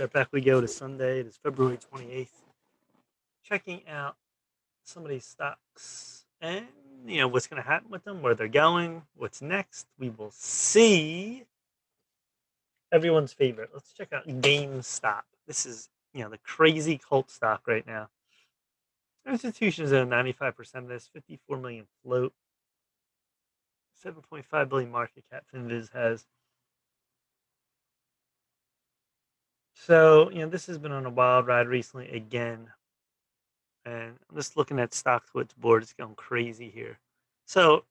Back we go to Sunday. It is February 28th. Checking out some of these stocks and what's going to happen with them, where they're going, what's next. We will see. Everyone's favorite. Let's check out GameStop. This is the crazy cult stock right now. Institutions own 95% of this. 54 million float. 7.5 billion market cap. Finviz has. So this has been on a wild ride recently again. And I'm just looking at StockTwits board. It's going crazy here. So,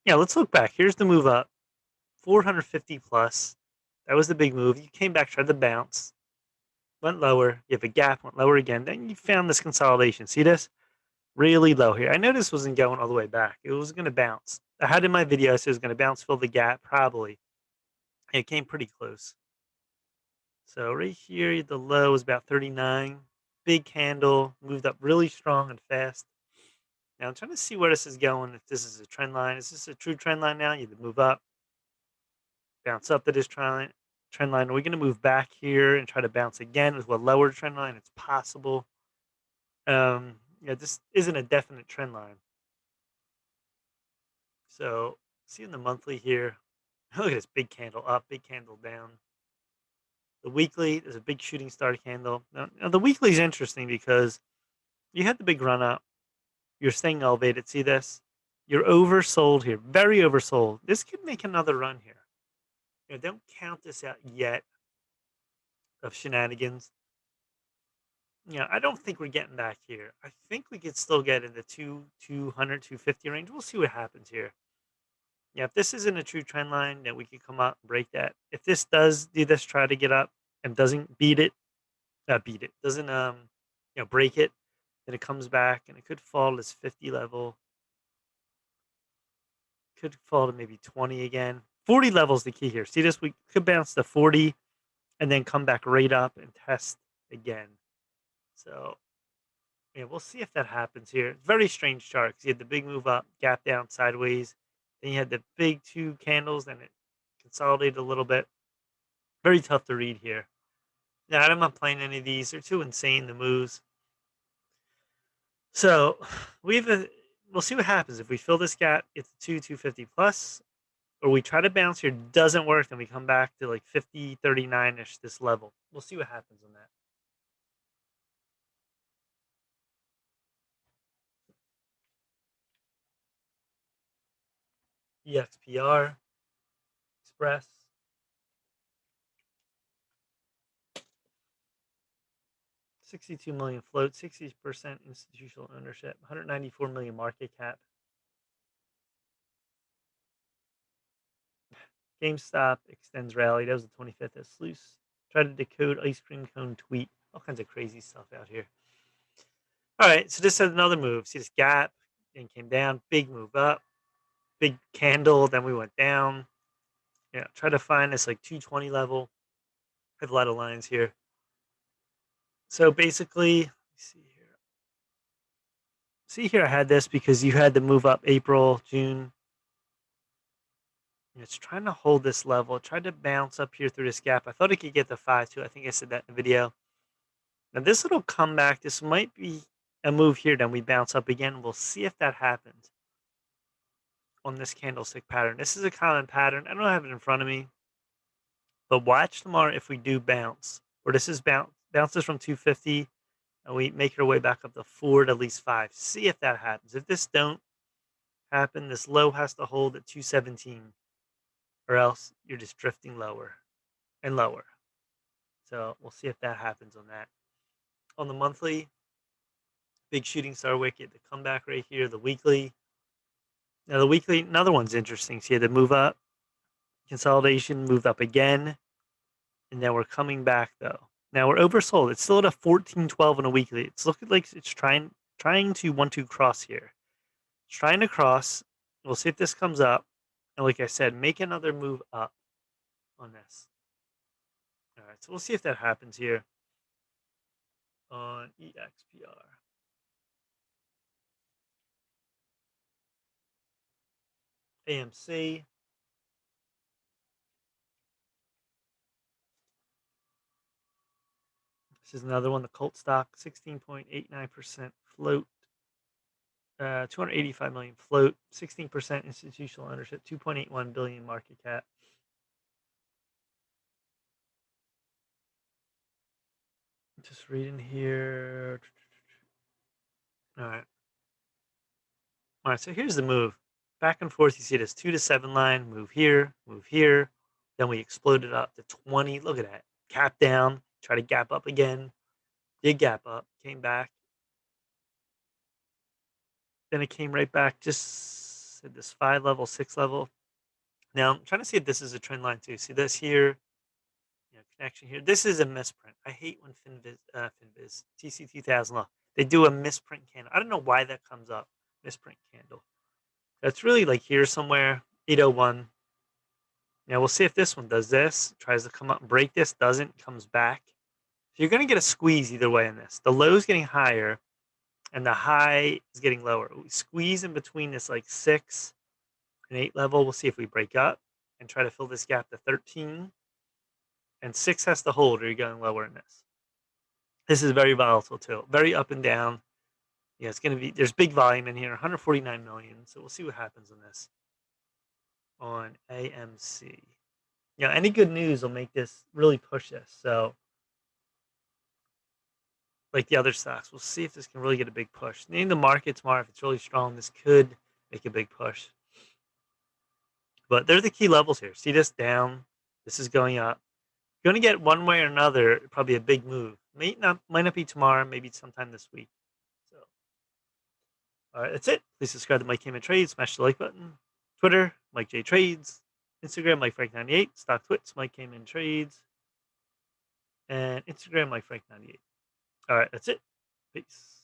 let's look back. Here's the move up, 450 plus. That was the big move. You came back, tried to bounce, went lower. You have a gap, went lower again. Then you found this consolidation. See this? Really low here. I know this wasn't going all the way back. It was going to bounce. I had in my video, I said it was going to bounce, fill the gap, probably. It came pretty close. So right here, the low was about 39. Big candle, moved up really strong and fast. Now I'm trying to see where this is going. If this is a trend line, is this a true trend line now? You have to move up, bounce up to this trend line. Are we going to move back here and try to bounce again with a lower trend line? It's possible. This isn't a definite trend line. So see in the monthly here, look at this big candle up, big candle down. The weekly, there's a big shooting star candle. Now the weekly is interesting because you had the big run up. You're staying elevated. See this? You're oversold here, very oversold. This could make another run here. Don't count this out yet of shenanigans. I don't think we're getting back here. I think we could still get in the 200, 250 range. We'll see what happens here. If this isn't a true trend line, then we could come out and break that. If this does do this, try to get up and doesn't doesn't break it, then it comes back and it could fall to this 50 level. Could fall to maybe 20 again. 40 levels the key here. See this? We could bounce to 40 and then come back right up and test again. So, we'll see if that happens here. It's very strange chart because you had the big move up, gap down sideways. Then you had the big two candles, and it consolidated a little bit. Very tough to read here. Now, I'm not playing any of these. They're too insane, the moves. So, we'll see what happens. If we fill this gap, it's 250 plus, or we try to bounce here, doesn't work, then we come back to like 50, 39-ish, this level. We'll see what happens on that. EXPR, Express. $62 million float, 60% institutional ownership, 194 million market cap. GameStop extends rally. That was the 25th of Sluice. Try to decode ice cream cone tweet. All kinds of crazy stuff out here. All right, so this had another move. See this gap, and came down. Big move up. Big candle. Then we went down. Try to find this like 220 level. I have a lot of lines here. So basically, let's see here. See here, I had this because you had to move up April, June. It's trying to hold this level. It tried to bounce up here through this gap. I thought it could get to 5 too. I think I said that in the video. Now this little comeback, this might be a move here. Then we bounce up again. We'll see if that happens on this candlestick pattern. This is a common pattern. I don't have it in front of me. But watch tomorrow if we do bounce. Or this is bounces from 250 and we make our way back up to 4 to at least 5. See if that happens. If this don't happen, this low has to hold at 217. Or else you're just drifting lower and lower. So we'll see if that happens on that. On the monthly, big shooting star wicket, the comeback right here, the weekly. Now the weekly, another one's interesting. So you had to move up, consolidation, moved up again, and now we're coming back though. Now we're oversold. It's still at a 14.12 on a weekly. It's looking like it's trying to 1-2 cross here. It's trying to cross. We'll see if this comes up. And like I said, make another move up on this. All right, so we'll see if that happens here on EXPR. AMC. This is another one, the Colt stock, 16.89% float, 285 million float, 16% institutional ownership, 2.81 billion market cap. Just reading here. All right. All right. So here's the move. Back and forth. You see this 2 to 7 line. Move here. Move here. Then we exploded up to 20. Look at that. Cap down. Try to gap up again. Did gap up. Came back. Then it came right back. Just at this 5 level, 6 level. Now I'm trying to see if this is a trend line too. See this here. Connection here. This is a misprint. I hate when Finviz TC2000 Law, they do a misprint candle. I don't know why that comes up. Misprint candle. That's really like here somewhere. 801. Now we'll see if this one does this. Tries to come up and break this. Doesn't. Comes back. So you're going to get a squeeze either way in this. The low is getting higher, and the high is getting lower. We squeeze in between this like 6 and 8 level. We'll see if we break up and try to fill this gap to 13. And 6 has to hold, or you're going lower in this. This is very volatile too, very up and down. Yeah, it's going to be, there's big volume in here, 149 million. So we'll see what happens on this on AMC. Any good news will make this really push this. So, like the other stocks, we'll see if this can really get a big push. Name the market tomorrow. If it's really strong, this could make a big push. But they're the key levels here. See this down. This is going up. You're going to get one way or another, probably a big move. Might not be tomorrow, maybe sometime this week. So, all right, that's it. Please subscribe to Mike Cayman Trades. Smash the like button. Twitter, Mike J Trades. Instagram, Mike Frank 98. Stock Twits, Mike Cayman Trades. And Instagram, Mike Frank 98. All right, that's it. Peace.